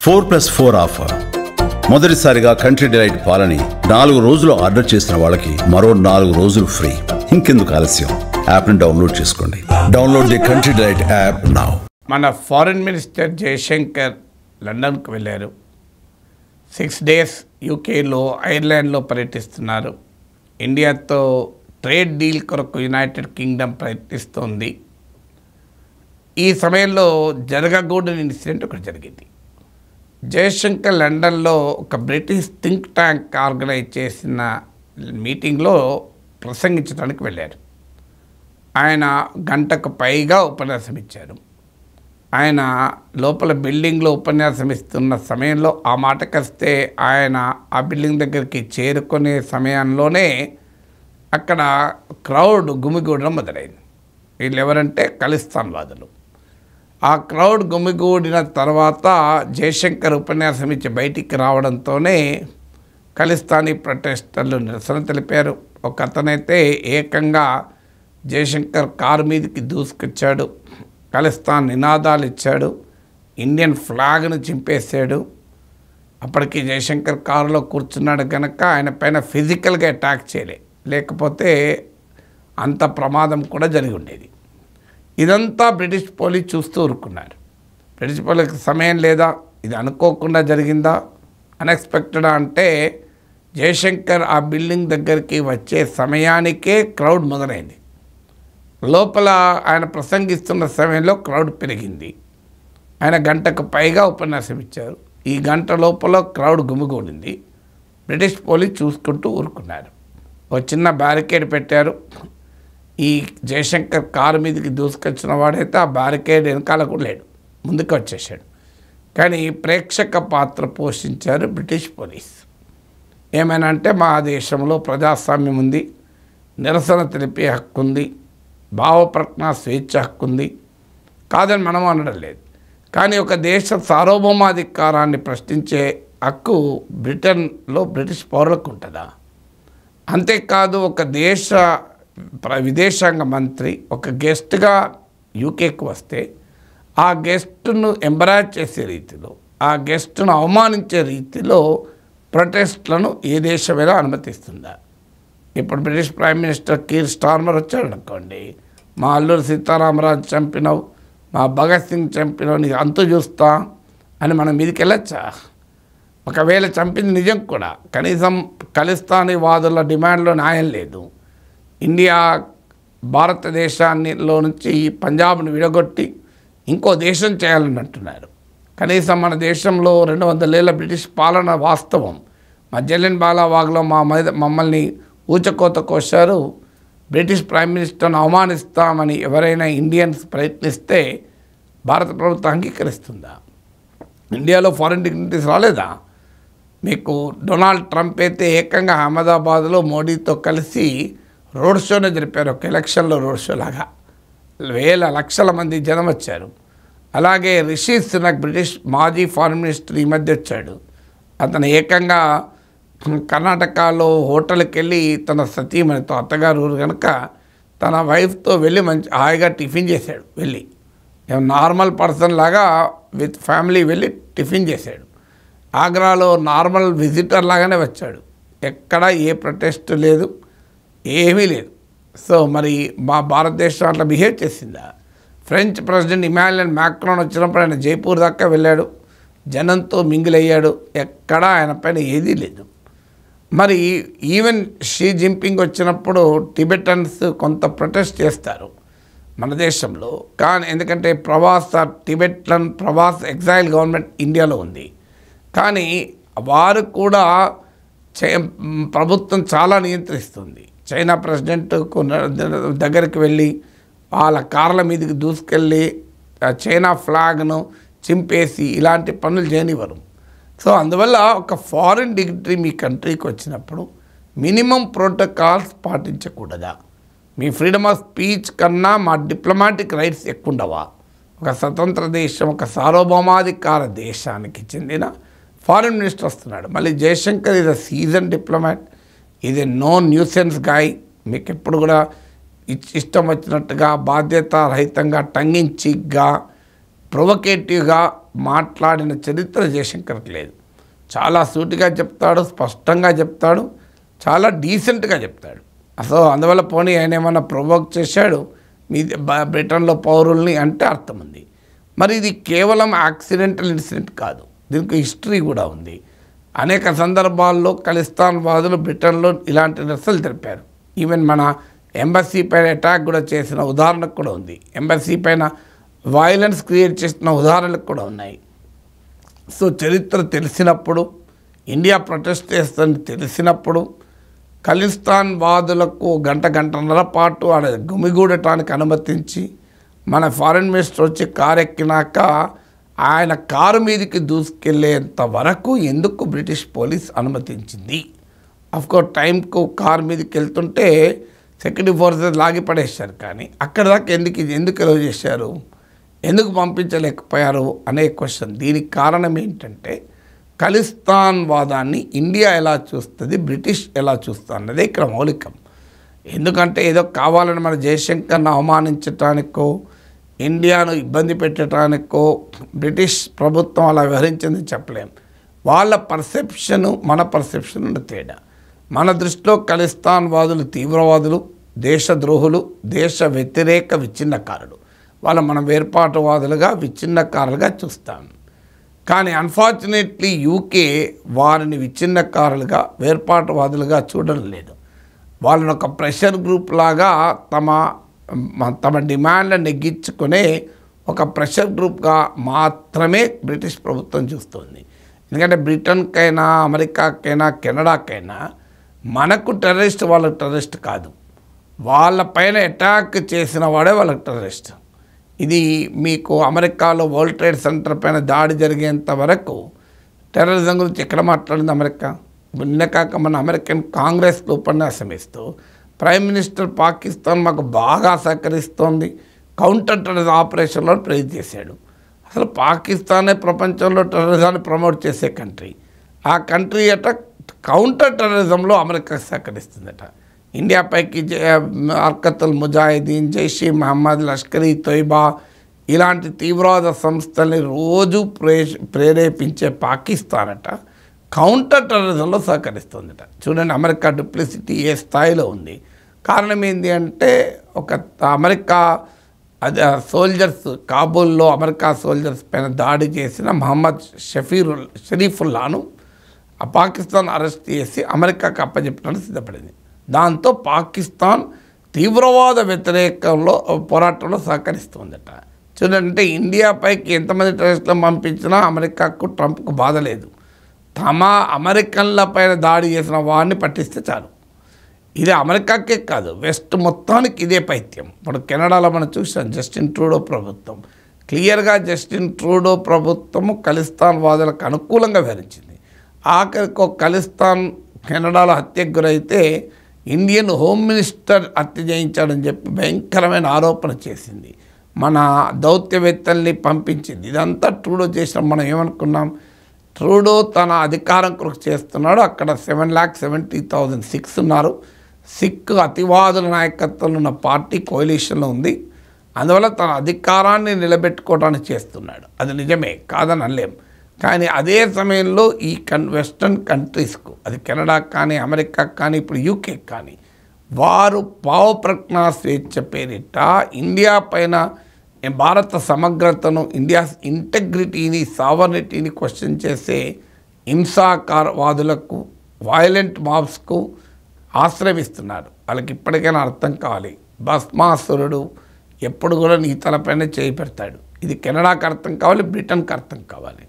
4+4 offer. మొదటిసారిగా country delight పాలని 4 రోజులు ఆర్డర్ చేసిన వాళ్ళకి మరో 4 రోజులు ఫ్రీ. ఇంకెందుకు ఆలస్యం, యాప్ని డౌన్లోడ్ చేసుకోండి. Download the country delight app now. మన ఫారిన్ మినిస్టర్ జయశంకర్ లండన్కు వెళ్ళారు. 6 days యూకేలో, ఐర్లాండ్లో పర్యటిస్తున్నారు. ఇండియాతో ట్రేడ్ డీల్ కొరకు యునైటెడ్ కింగ్డమ్ ప్రయత్నిస్తోంది. ఈ సమయంలో జరగకూడని ఇన్సిడెంట్ ఒకటి జరిగింది. జయశంకర్ లండన్లో ఒక బ్రిటిష్ థింక్ ట్యాంక్ ఆర్గనైజ్ చేసిన మీటింగ్లో ప్రసంగించడానికి వెళ్ళారు. ఆయన గంటకు పైగా ఉపన్యాసం ఇచ్చారు. ఆయన లోపల బిల్డింగ్లో ఉపన్యాసం ఇస్తున్న సమయంలో ఆ మాటకొస్తే ఆయన ఆ బిల్డింగ్ దగ్గరికి చేరుకునే సమయంలోనే అక్కడ క్రౌడ్ గుమిగూడడం మొదలైంది. వీళ్ళు ఎవరంటే ఖలిస్తాన్ వాదులు. ఆ క్రౌడ్ గుమిగూడిన తర్వాత జయశంకర్ ఉపన్యాసం ఇచ్చి బయటికి రావడంతోనే ఖలిస్తానీ ప్రొటెస్టర్లు నిరసన తెలిపారు. ఒక అతనైతే ఏకంగా జయశంకర్ కారు మీదకి దూసుకొచ్చాడు, ఖలిస్తాన్ నినాదాలు ఇచ్చాడు, ఇండియన్ ఫ్లాగ్ను చింపేశాడు. అప్పటికి జయశంకర్ కారులో కూర్చున్నాడు కనుక ఆయన పైన ఫిజికల్గా అటాక్ చేయలే, లేకపోతే అంత ప్రమాదం కూడా జరిగి ఉండేది. ఇదంతా బ్రిటిష్ పోలీస్ చూస్తూ ఊరుకున్నారు. బ్రిటిష్ పోలీస్కి సమయం లేదా, ఇది అనుకోకుండా జరిగిందా, అన్ఎక్స్పెక్టెడా అంటే జయశంకర్ ఆ బిల్డింగ్ దగ్గరికి వచ్చే సమయానికే క్రౌడ్ మొదలైంది. లోపల ఆయన ప్రసంగిస్తున్న సమయంలో క్రౌడ్ పెరిగింది. ఆయన గంటకు పైగా ఉపన్యాసం ఇచ్చారు. ఈ గంట లోపల క్రౌడ్ గుమిగూడింది. బ్రిటిష్ పోలీస్ చూసుకుంటూ ఊరుకున్నారు. ఒక చిన్న బ్యారికేడ్ పెట్టారు. ఈ జయశంకర్ కారు మీదకి దూసుకొచ్చిన వాడైతే ఆ బ్యారికేడ్ వెనకాల కూడా లేడు, ముందుకు వచ్చేసాడు. కానీ ప్రేక్షక పాత్ర పోషించారు బ్రిటిష్ పోలీస్. ఏమైనా అంటే మా దేశంలో ప్రజాస్వామ్యం ఉంది, నిరసన తెలిపే హక్కు ఉంది, భావప్రజ్ఞ స్వేచ్ఛ హక్కు ఉంది, కాదని మనం అనడం లేదు. కానీ ఒక దేశ సార్వభౌమాధికారాన్ని ప్రశ్నించే హక్కు బ్రిటన్లో బ్రిటిష్ పౌరులకు ఉంటుందా? అంతేకాదు, ఒక దేశ విదేశాంగ మంత్రి ఒక గెస్ట్గా యూకేకి వస్తే ఆ గెస్ట్ను ఎంబరాజ్ చేసే రీతిలో, ఆ గెస్ట్ను అవమానించే రీతిలో ప్రొటెస్ట్లను ఏ దేశమైనా అనుమతిస్తుందా? ఇప్పుడు British prime minister Keir Starmer వచ్చాడు అనుకోండి, మా అల్లూరి సీతారామరాజు చంపినావు, మా భగత్ సింగ్ చంపినావు, నీకు అంతు చూస్తా అని మనం మీదకి వెళ్ళొచ్చా? ఒకవేళ చంపింది నిజం కూడా, కనీసం ఖలిస్తానీ వాదుల డిమాండ్లో న్యాయం లేదు. ఇండియా భారతదేశాన్నిలో నుంచి పంజాబ్ను విడగొట్టి ఇంకో దేశం చేయాలని అంటున్నారు. కనీసం మన దేశంలో 200 ఏళ్ళ బ్రిటిష్ పాలన వాస్తవం. మా జలియన్ వాలాబాగ్లో మమ్మల్ని ఊచకోత కోశారు. బ్రిటిష్ ప్రైమ్ మినిస్టర్ను అవమానిస్తామని ఎవరైనా ఇండియన్స్ ప్రయత్నిస్తే భారత ప్రభుత్వం అంగీకరిస్తుందా? ఇండియాలో ఫారిన్ డిగ్నిటీస్ రాలేదా? మీకు డొనాల్డ్ ట్రంప్ అయితే ఏకంగా అహ్మదాబాద్లో మోడీతో కలిసి రోడ్ షోనే జరిపారు. ఒక ఎలక్షన్లో రోడ్ షో లాగా వేల లక్షల మంది జనం వచ్చారు. అలాగే రిషి సునక్ బ్రిటిష్ మాజీ ఫారిన్ మినిస్టర్ ఈ మధ్య వచ్చాడు. అతను ఏకంగా కర్ణాటకలో హోటల్కి వెళ్ళి తన సతీమణితో, అత్తగారు ఊరు కనుక తన వైఫ్తో వెళ్ళి మంచి హాయిగా టిఫిన్ చేశాడు. వెళ్ళి నార్మల్ పర్సన్ లాగా విత్ ఫ్యామిలీ వెళ్ళి టిఫిన్ చేశాడు. ఆగ్రాలో నార్మల్ విజిటర్ లాగానే వచ్చాడు. ఎక్కడ ఏ ప్రొటెస్ట్ లేదు, ఏమీ లేదు. సో మరి మా భారతదేశం అట్లా బిహేవ్ చేసిందా? ఫ్రెంచ్ ప్రెసిడెంట్ ఇమాన్యుయల్ మ్యాక్రాన్ వచ్చినప్పుడు ఆయన జైపూర్ దాకా వెళ్ళాడు, జనంతో మింగిల్ అయ్యాడు, ఎక్కడా ఆయన పైన ఏదీ లేదు. మరి ఈవెన్ షీ జిన్పింగ్ వచ్చినప్పుడు టిబెటన్స్ కొంత ప్రొటెస్ట్ చేస్తారు మన దేశంలో. కానీ ఎందుకంటే టిబెట్లన్ ప్రవాస ఎగ్జైల్ గవర్నమెంట్ ఇండియాలో ఉంది. కానీ వారు కూడా ప్రభుత్వం చాలా నియంత్రిస్తుంది. చైనా ప్రెసిడెంట్కు దగ్గరికి వెళ్ళి వాళ్ళ కార్ల మీదకి దూసుకెళ్ళి చైనా ఫ్లాగ్ను చింపేసి ఇలాంటి పనులు చేయనివ్వరు. సో అందువల్ల ఒక ఫారిన్ డిగ్నిటరీ మీ కంట్రీకి వచ్చినప్పుడు మినిమం ప్రోటోకాల్స్ పాటించకూడదా? మీ ఫ్రీడమ్ ఆఫ్ స్పీచ్ కన్నా మా డిప్లొమాటిక్ రైట్స్ ఎక్కువ ఉండవా? ఒక స్వతంత్ర దేశం, ఒక సార్వభౌమాధికార దేశానికి చెందిన ఫారిన్ మినిస్టర్ వస్తున్నాడు. మళ్ళీ Jaishankar is a seasoned diplomat, ఇది నో న్యూసెన్స్ గాయ్. మీకు ఎప్పుడు కూడా ఇష్టం వచ్చినట్టుగా బాధ్యతారహితంగా టంగ్ ఇన్ చీక్గా ప్రొవకేటివ్గా మాట్లాడిన చరిత్ర జయశంకర్కి లేదు. చాలా సూటిగా చెప్తాడు, స్పష్టంగా చెప్తాడు, చాలా డీసెంట్గా చెప్తాడు. అసలు అందువల్ల పోనీ ఆయన ఏమన్నా ప్రొవోక్ చేశాడు మీ బ్రిటన్లో పౌరుల్ని అంటే అర్థం ఉంది. మరి ఇది కేవలం యాక్సిడెంటల్ ఇన్సిడెంట్ కాదు, దీనికి హిస్టరీ కూడా ఉంది. అనేక సందర్భాల్లో ఖలిస్తాన్ వాదులు బ్రిటన్లో ఇలాంటి నిరసనలు తెలిపారు. ఈవెన్ మన ఎంబసీ పైన అటాక్ కూడా చేసిన ఉదాహరణకు కూడా ఉంది. ఎంబసీ పైన వైలెన్స్ క్రియేట్ చేసిన ఉదాహరణలు కూడా ఉన్నాయి. సో చరిత్ర తెలిసినప్పుడు, ఇండియా ప్రొటెస్ట్ చేస్తుందని తెలిసినప్పుడు ఖలిస్తాన్ వాదులకు గంటన్నర పాటు ఆడ గుమిగూడటానికి అనుమతించి మన ఫారెన్ మినిస్టర్ వచ్చి కారు ఎక్కినాక ఆయన కారు మీదకి దూసుకెళ్లేంత వరకు ఎందుకు బ్రిటిష్ పోలీస్ అనుమతించింది? అఫ్కోర్స్ టైంకు కారు మీదకి వెళ్తుంటే సెక్యూరిటీ ఫోర్సెస్ లాగి పడేశారు, కానీ అక్కడ దాకా ఎందుకు ఎలో చేశారు, ఎందుకు పంపించలేకపోయారు అనే క్వశ్చన్. దీనికి కారణం ఏంటంటే ఖలిస్తాన్ వాదాన్ని ఇండియా ఎలా చూస్తుంది, బ్రిటిష్ ఎలా చూస్తుంది అన్నదే ఇక్కడ మౌలికం. ఎందుకంటే ఏదో కావాలని మన జయశంకర్ను అవమానించటానికో ఇండియాను ఇబ్బంది పెట్టడానికో బ్రిటిష్ ప్రభుత్వం అలా వ్యవహరించిందని చెప్పలేం. వాళ్ళ పర్సెప్షను మన పర్సెప్షన్ ఉన్న తేడా. మన దృష్టిలో ఖలిస్తాన్ వాదులు తీవ్రవాదులు, దేశద్రోహులు, దేశ వ్యతిరేక విచ్ఛిన్నకారులు. వాళ్ళు మనం వేర్పాటువాదులుగా, విచ్ఛిన్నకారులుగా చూస్తాం. కానీ అన్ఫార్చునేట్లీ యూకే వారిని విచ్ఛిన్నకారులుగా, వేర్పాటువాదులుగా చూడడం లేదు. వాళ్ళని ఒక ప్రెషర్ గ్రూప్ లాగా తమ డిమాండ్లను నెగ్గించుకునే ఒక ప్రెషర్ గ్రూప్గా మాత్రమే బ్రిటిష్ ప్రభుత్వం చూస్తుంది. ఎందుకంటే బ్రిటన్కైనా, అమెరికాకైనా, కెనడాకైనా మనకు టెర్రరిస్ట్, వాళ్ళకి టెర్రరిస్ట్ కాదు. వాళ్ళపైన అటాక్ చేసిన వాడే వాళ్ళకి టెర్రరిస్ట్. ఇది మీకు అమెరికాలో వరల్డ్ ట్రేడ్ సెంటర్ పైన దాడి జరిగేంత వరకు టెర్రరిజం గురించి ఎక్కడ మాట్లాడింది అమెరికా? నిన్న కాక మన అమెరికన్ కాంగ్రెస్లో ఉపన్యాసం ఇస్తూ ప్రైమ్ మినిస్టర్ పాకిస్తాన్ మాకు బాగా సహకరిస్తోంది, కౌంటర్ టెర్రరిజం ఆపరేషన్లో ప్రేజ్ చేశాడు. అసలు పాకిస్తానే ప్రపంచంలో టెర్రరిజాన్ని ప్రమోట్ చేసే కంట్రీ. ఆ కంట్రీ అట కౌంటర్ టెర్రరిజంలో అమెరికా సహకరిస్తుందట. ఇండియాపైకి హర్కతుల్ ముజాహిదీన్, జైష్ మహమ్మద్, లష్కరీ తోయిబా ఇలాంటి తీవ్రవాద సంస్థల్ని రోజు ప్రేరేపించే పాకిస్తాన్ అట కౌంటర్ టెర్రరిజంలో సహకరిస్తుందట. చూడండి అమెరికా డూప్లిసిటీ ఏ స్థాయిలో ఉంది. కారణం ఏంటి అంటే ఒక అమెరికా సోల్జర్స్ కాబూల్లో అమెరికా సోల్జర్స్ పైన దాడి చేసిన మహమ్మద్ షరీఫుల్లాను పాకిస్తాన్ అరెస్ట్ చేసి అమెరికాకు అప్పచెప్పడానికి సిద్ధపడింది. దాంతో పాకిస్తాన్ తీవ్రవాద వ్యతిరేకంలో పోరాటంలో సహకరిస్తుందట. చూడండి ఇండియాపైకి ఎంతమంది టెర్రరిస్టులను పంపించినా అమెరికాకు, ట్రంప్కు బాధ లేదు. తమ అమెరికన్ల పైన దాడి చేసిన వారిని పట్టిస్తే చాలు. ఇది అమెరికాకే కాదు, వెస్ట్ మొత్తానికి ఇదే పైత్యం. ఇప్పుడు కెనడాలో మనం చూసాం జస్టిన్ ట్రూడో ప్రభుత్వం. క్లియర్గా జస్టిన్ ట్రూడో ప్రభుత్వము ఖలిస్తాన్ వాదులకు అనుకూలంగా వ్యవహరించింది. ఆఖరికి ఖలిస్తాన్ కెనడాలో హత్యకు గురైతే ఇండియన్ హోమ్ మినిస్టర్ హత్య చేయించాడని చెప్పి భయంకరమైన ఆరోపణ చేసింది. మన దౌత్యవేత్తల్ని పంపించింది. ఇదంతా ట్రూడో చేసిన మనం ఏమనుకున్నాం, ట్రూడో తన అధికారం కొరకు చేస్తున్నాడు. అక్కడ 7,70,000 సిక్స్ ఉన్నారు. సిక్ అతివాదుల నాయకత్వంలో ఉన్న పార్టీ కోalitionలో ఉంది. అందువల్ల తన అధికారాన్ని నిలబెట్టుకోవడానికి చేస్తున్నాడు. అది నిజమే, కాదని అనలేం. కానీ అదే సమయంలో ఈ వెస్టర్న్ కంట్రీస్కు, అది కెనడా కానీ, అమెరికా కానీ, ఇప్పుడు యూకే కానీ, వారు భావప్రజ్ఞా స్వేచ్ఛ పేరిట ఇండియా పైన భారత సమగ్రతను, ఇండియా ఇంటెగ్రిటీని, సావర్నిటీని క్వశ్చన్ చేసే హింసాకారవాదులకు, వైలెంట్ మాబ్స్కు ఆశ్రయిస్తున్నారు. వాళ్ళకి ఇప్పటికైనా అర్థం కావాలి, భస్మాసురుడు ఎప్పుడు కూడా నీ తలపైన చేయి పెడతాడు. ఇది కెనడాకి అర్థం కావాలి, బ్రిటన్కి అర్థం కావాలి.